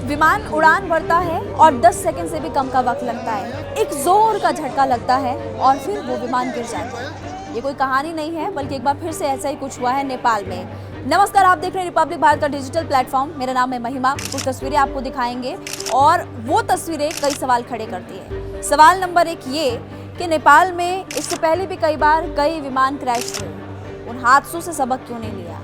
विमान उड़ान भरता है और 10 सेकंड से भी कम का वक्त लगता है। एक जोर का झटका लगता है और फिर वो विमान गिर जाता है। ये कोई कहानी नहीं है, बल्कि एक बार फिर से ऐसा ही कुछ हुआ है नेपाल में। नमस्कार, आप देख रहे हैं रिपब्लिक भारत का डिजिटल प्लेटफॉर्म। मेरा नाम है महिमा। कुछ तस्वीरें आपको दिखाएंगे और वो तस्वीरें कई सवाल खड़े करती है। सवाल नंबर 1 ये कि नेपाल में इससे पहले भी कई बार कई विमान क्रैश हुए, उन हादसों से सबक क्यों नहीं लिया?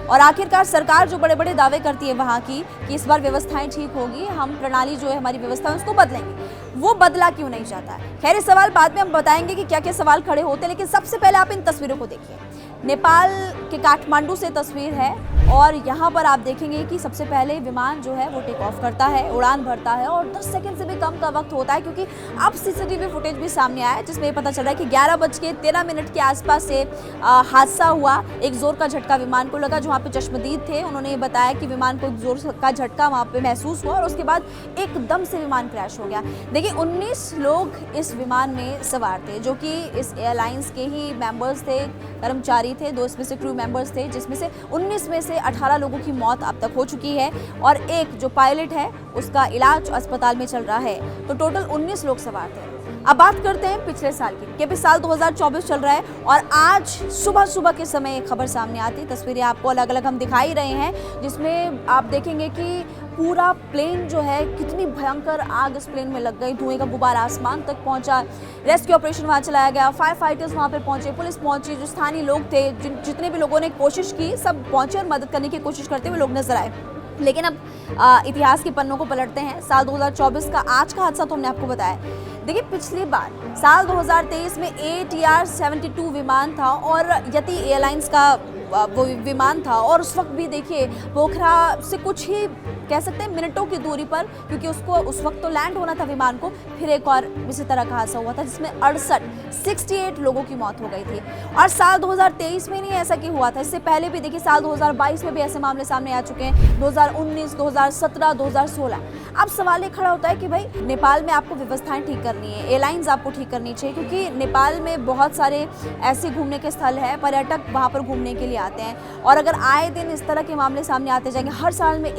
और आखिरकार सरकार जो बड़े बड़े दावे करती है वहाँ की कि इस बार व्यवस्थाएं ठीक होगी, हम प्रणाली जो है हमारी व्यवस्था उसको बदलेंगे, वो बदला क्यों नहीं जाता? खैर, ये सवाल बाद में हम बताएंगे कि क्या क्या सवाल खड़े होते हैं, लेकिन सबसे पहले आप इन तस्वीरों को देखिए। नेपाल के काठमांडू से तस्वीर है और यहाँ पर आप देखेंगे कि सबसे पहले विमान जो है वो टेक ऑफ करता है, उड़ान भरता है और 10 सेकंड से भी कम का वक्त होता है, क्योंकि अब सीसीटीवी फुटेज भी सामने आया है जिसमें ये पता चल रहा है कि 11:13 के आसपास से हादसा हुआ। एक जोर का झटका विमान को लगा। जो वहाँ पे चश्मदीद थे उन्होंने ये बताया कि विमान को एक जोर का झटका वहाँ पे महसूस हुआ और उसके बाद एकदम से विमान क्रैश हो गया। देखिए, 19 लोग इस विमान में सवार थे, जो कि इस एयरलाइंस के ही मेंबर्स थे, कर्मचारी थे। 2 इसमें से क्रू मेंबर्स थे, जिसमें से 19 में से 18 लोगों की मौत अब तक हो चुकी है और एक जो पायलट है उसका इलाज अस्पताल में चल रहा है। तो टोटल 19 लोग सवार थे। अब बात करते हैं पिछले साल की, कि अभी साल 2024 चल रहा है और आज सुबह के समय एक खबर सामने आती है। तस्वीरें आपको अलग अलग हम दिखाई रहे हैं, जिसमें आप देखेंगे कि पूरा प्लेन जो है, कितनी भयंकर आग इस प्लेन में लग गई। धुएं का गुब्बारा आसमान तक पहुंचा। रेस्क्यू ऑपरेशन वहां चलाया गया, फायर फाइटर्स वहां पर पहुंचे, पुलिस पहुंची, जो स्थानीय लोग थे, जितने भी लोगों ने कोशिश की, सब पहुंचे और मदद करने की कोशिश करते हुए लोग नजर आए। लेकिन अब इतिहास के पन्नों को पलटते हैं। साल 2024 का आज का हादसा तो हमने आपको बताया। देखिए, पिछली बार साल 2023 में ATR 72 विमान था और यति एयरलाइंस का वो विमान था और उस वक्त भी देखिए पोखरा से कुछ ही कह सकते हैं मिनटों की दूरी पर, क्योंकि उसको उस वक्त तो लैंड होना था विमान को, फिर एक और इसी तरह का हादसा हुआ था जिसमें 68 लोगों की मौत हो गई थी। और साल 2023 में नहीं ऐसा कि हुआ था, इससे पहले भी देखिए साल 2022 में भी ऐसे मामले सामने आ चुके हैं, 2019, 2017, 2016। अब सवाल ये खड़ा होता है कि भाई नेपाल में आपको व्यवस्थाएं ठीक करनी है, एयरलाइंस आपको ठीक करनी चाहिए, क्योंकि नेपाल में बहुत सारे ऐसे घूमने के स्थल हैं, पर्यटक वहाँ पर घूमने के लिए आते हैं और अगर आए दिन इस तरह के मामले सामने आते जाएंगे, हर साल में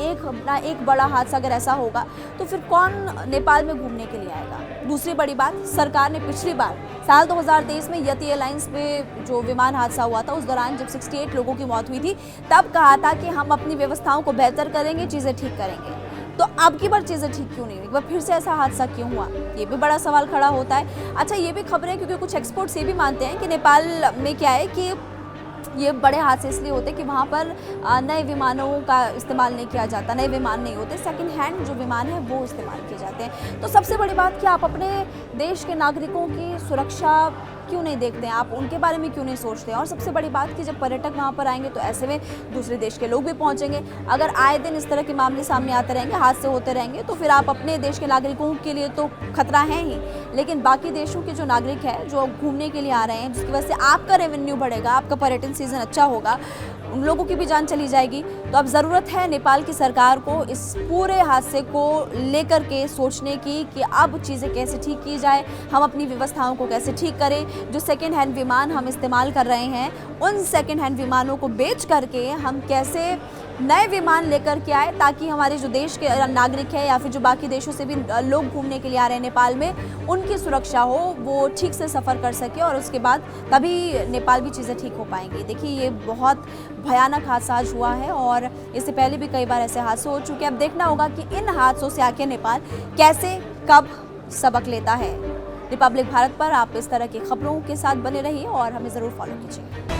एक बड़ा हादसा अगर ऐसा होगा, तो फिर कौन नेपाल में घूमने के लिए आएगा? दूसरी बड़ी बात, सरकार ने पिछली बार साल 2023 में यति एयरलाइंस पे जो विमान हादसा हुआ था, उस दौरान जब 68 लोगों की मौत हुई थी, तब कहा था कि हम अपनी व्यवस्थाओं को बेहतर करेंगे, चीज़ें ठीक करेंगे। तो अब की बार चीज़ें ठीक क्यों नहीं हुई? एक बार फिर से ऐसा हादसा क्यों हुआ? ये भी बड़ा सवाल खड़ा होता है। अच्छा, ये भी खबरें, क्योंकि कुछ एक्सपर्ट्स ये भी मानते हैं कि नेपाल में क्या है कि ये बड़े हादसे इसलिए होते हैं कि वहाँ पर नए विमानों का इस्तेमाल नहीं किया जाता, नए विमान नहीं होते, सेकंड हैंड जो विमान है वो इस्तेमाल किए जाते हैं। तो सबसे बड़ी बात कि आप अपने देश के नागरिकों की सुरक्षा क्यों नहीं देखते हैं, आप उनके बारे में क्यों नहीं सोचते हैं? और सबसे बड़ी बात कि जब पर्यटक वहाँ पर आएंगे तो ऐसे में दूसरे देश के लोग भी पहुँचेंगे। अगर आए दिन इस तरह के मामले सामने आते रहेंगे, हादसे होते रहेंगे, तो फिर आप अपने देश के नागरिकों के लिए तो खतरा है ही, लेकिन बाकी देशों के जो नागरिक हैं, जो घूमने के लिए आ रहे हैं, जिसकी वजह से आपका रेवेन्यू बढ़ेगा, आपका पर्यटन सीजन अच्छा होगा, उन लोगों की भी जान चली जाएगी। तो अब ज़रूरत है नेपाल की सरकार को इस पूरे हादसे को लेकर के सोचने की कि अब चीज़ें कैसे ठीक की जाए, हम अपनी व्यवस्थाओं को कैसे ठीक करें। जो सेकेंड हैंड विमान हम इस्तेमाल कर रहे हैं, उन सेकेंड हैंड विमानों को बेच करके हम कैसे नए विमान लेकर के आए, ताकि हमारे जो देश के नागरिक हैं या फिर जो बाकी देशों से भी लोग घूमने के लिए आ रहे हैं नेपाल में, उनकी सुरक्षा हो, वो ठीक से सफ़र कर सके और उसके बाद तभी नेपाल भी चीज़ें ठीक हो पाएंगी। देखिए, ये बहुत भयानक हादसा आज हुआ है और इससे पहले भी कई बार ऐसे हादसे हो चुके हैं। अब देखना होगा कि इन हादसों से आके नेपाल कैसे कब सबक लेता है। रिपब्लिक भारत पर आप इस तरह की खबरों के साथ बने रहिए और हमें ज़रूर फॉलो कीजिए।